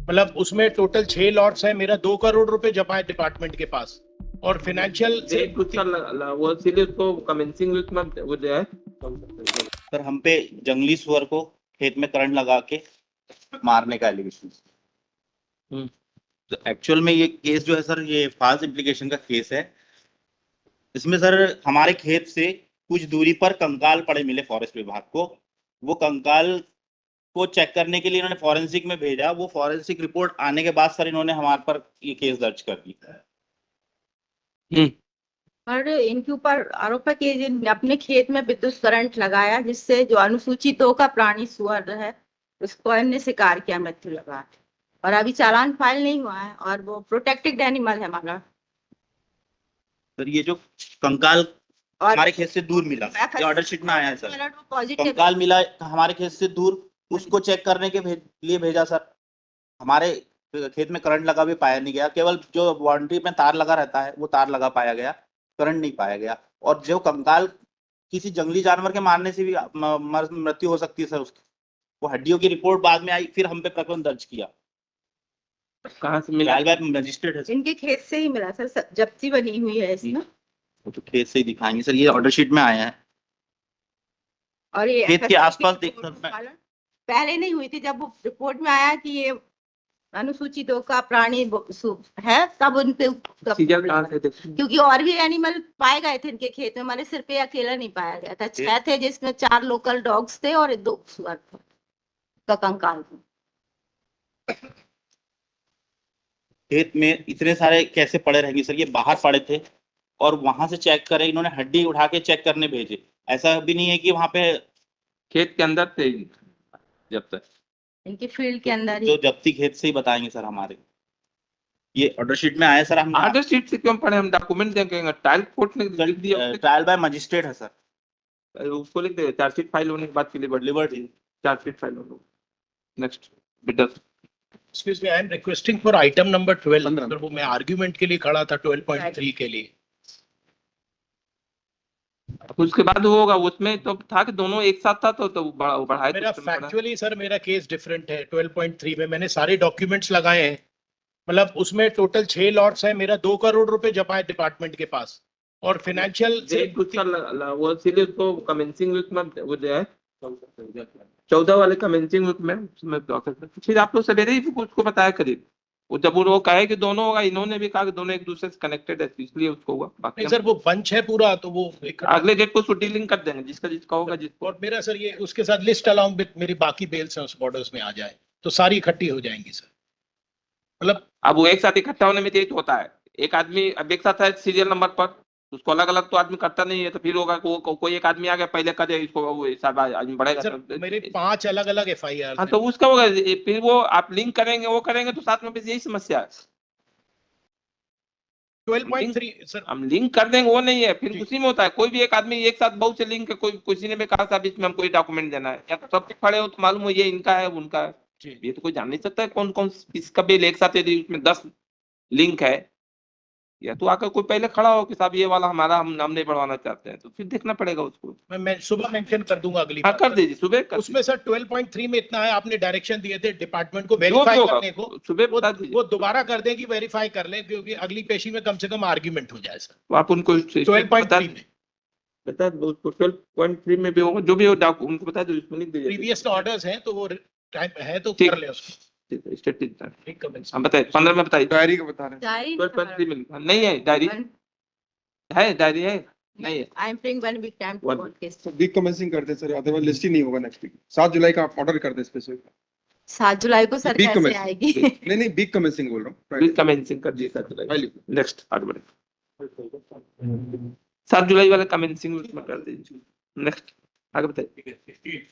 मतलब उसमें total 6 lots है, मेरा 2 करोड़ रुपए जमा है डिपार्टमेंट के पास और फाइनेंशियल से वो इसीलिए उसको कमेंसिंग वीक में वो जो है सर हम पे जंगली सुअर को खेत में करंट लगा के मारने का एलिगेशन। तो एक्चुअल में ये केस जो है सर, ये फाल्स इम्प्लीकेशन का केस है। इसमें सर हमारे खेत से कुछ दूरी पर कंकाल पड़े मिले फॉरेस्ट विभाग को। वो कंकाल को चेक करने के लिए इन्होंने फॉरेंसिक में भेजा। वो फॉरेंसिक रिपोर्ट आने के बाद सर इन्होंने हमारे पर ये केस दर्ज कर दिया। और इनके ऊपर आरोप है कि अपने खेत में विद्युत करंट लगाया, जिससे जो अनुसूचित 2 का प्राणी सुअर है उसको इनने शिकार किया, मृत्यु लगा। और अभी चालान फाइल नहीं हुआ है और वो प्रोटेक्टेड एनिमल है हमारा। सर ये जो कंकाल और हमारे खेत से दूर मिला, ये ऑर्डर शीट में आया है सर। पॉजिटिव कंकाल मिला हमारे खेत से दूर, उसको चेक करने के लिए भेजा सर। हमारे खेत में करंट लगा भी पाया नहीं गया, केवल जो बाउंड्री में तार लगा रहता है वो तार लगा पाया गया, करंट नहीं पाया गया। और जो कंकाल किसी जंगली जानवर के मारने से भी मृत्यु हो सकती है सर उसकी, वो हड्डियों की रिपोर्ट बाद में आई, फिर हम पे प्रकरण दर्ज किया। कहाँ से मिला? मजिस्ट्रेट है सर। इनके खेत से ही मिला सर, जब्ती बनी हुई है इसमें। वो तो खेत से ही दिखाएंगे सर, ये ऑर्डर शीट में आया है। और ये खेत के आसपास देख सर पहले नहीं हुई थी, जब वो रिपोर्ट में आया कि ये अनुसूचित 2 का प्राणी है, तब उनपे क्योंकि और भी एनिमल पाए गए थे इनके खेत में, हमारे सिर पे अकेला नहीं पाया गया था। 6 थे जिसमें 4 लोकल डॉग्स थे और 2 सुअर थे का कंकाल थे। खेत में इतने सारे कैसे पड़े रहेंगे सर? ये बाहर पड़े थे और वहां से चेक करे, इन्होंने हड्डी उठा के चेक करने भेजे। ऐसा भी नहीं है कि वहां पे खेत के अंदर थे जब तक इनके फील्ड के अंदर ही। जो जब्ती खेत से ही बताएंगे सर हमारे। ये ऑर्डर शीट में आया सर। हम ऑर्डर शीट से क्यों पढ़े? हम डॉक्यूमेंट देंगे, ट्रायल कोर्ट ने लिख दिया, ट्रायल बाय मजिस्ट्रेट है सर, उसको लिख दे। चार्जशीट फाइल होने के बाद के लिए लिबर्टी चार्जशीट फाइल हो। Next bitter excuse me, I am requesting for item number 12 sir. वो मैं आर्गुमेंट के लिए खड़ा था 12.3 के लिए। उसके बाद होगा, उसमें तो था कि दोनों एक साथ था तो बढ़ाए। मेरा फैक्चुअली सर मेरा केस डिफरेंट है। 12.3 में मैंने सारे डॉक्यूमेंट्स लगाए हैं, मतलब उसमें टोटल 6 लॉट्स है, मेरा 2 करोड़ रुपए जमा है डिपार्टमेंट के पास और फाइनेंशियल से वो इसीलिए उसको कमेंसिंग वीक में वो जो है 14 वाले कमेंसिंग वीक में उसमें फिर आप लोग सवेरे ही उसको बताया करीब। वो जब वो कहे कि दोनों होगा, इन्होंने भी कहा कि दोनों एक दूसरे से कनेक्टेड है, इसलिए उसको हुआ। बाकी सर वो बंच है पूरा, तो वो अगले डेट को छुट्टी लिंक कर देंगे, जिसका जिसका होगा जिसको। और मेरा सर ये उसके साथ लिस्ट अलाउंग विद मेरी बाकी बेल्स हैं उस बॉर्डर्स में आ जाए तो सारी इकट्ठी हो जाएंगी सर। मतलब अब वो एक साथ इकट्ठा होने में यही तो होता है, एक आदमी अब एक साथ है सीरियल नंबर पर, उसको अलग अलग तो आदमी करता नहीं है, तो फिर होगा कोई एक आदमी आ गया पहले करे इसको, वो सब आदमी बढ़ेगा सर मेरे 5 अलग अलग FIR। हाँ तो उसका होगा, फिर वो आप लिंक करेंगे वो करेंगे तो साथ में भी यही समस्या है। 12.3 सर हम लिंक कर देंगे वो नहीं है, फिर उसी में होता है कोई भी एक आदमी एक साथ बहुत से लिंक है, कोई किसी ने भी कहा था बीच में हमको ये डॉक्यूमेंट देना है, या तो सब खड़े हो तो मालूम हो ये इनका है उनका है, ये तो कोई जान नहीं सकता है कौन कौन किसका बिल एक साथ, यदि उसमें 10 लिंक है, या तो आकर कोई पहले खड़ा हो कि साहब ये वाला हमारा हम नाम नहीं बढ़वाना चाहते हैं, तो फिर देखना पड़ेगा उसको। मैं सुबह मेंशन कर दूंगा अगली हाँ बार। कर दीजिए सुबह कर उसमें सर 12.3 में इतना है, आपने डायरेक्शन दिए थे डिपार्टमेंट को वेरीफाई करने को, सुबह बता दीजिए, वो दोबारा कर दें कि वेरीफाई कर लें, क्योंकि अगली पेशी में कम से कम आर्ग्यूमेंट हो जाए सर। तो आप उनको 12.3 में बता दो, 12.3 में भी होगा जो भी हो, उनको बता दो, उसमें लिख दीजिए। प्रीवियस ऑर्डर्स हैं तो वो टाइम है तो कर ले उसको। हम बताइए 15 में बताइए। डायरी का बता रहे हैं। 12.3 में नहीं है डायरी, है डायरी है नहीं है। I am playing one week time to court case. Sir week commencing कर दे सर, अदरवाइज लिस्ट ही नहीं होगा नेक्स्ट वीक। 7 जुलाई का आप ऑर्डर कर दे स्पेसिफिक। 7 जुलाई को सर कैसे आएगी? नहीं वीक कमेंसिंग बोल रहा हूँ। वीक कमेंसिंग कर दिए 7 जुलाई। नेक्स्ट आगे बढ़े, 7 जुलाई वाला कमेंसिंग में कर दीजिए। नेक्स्ट आगे बताइए।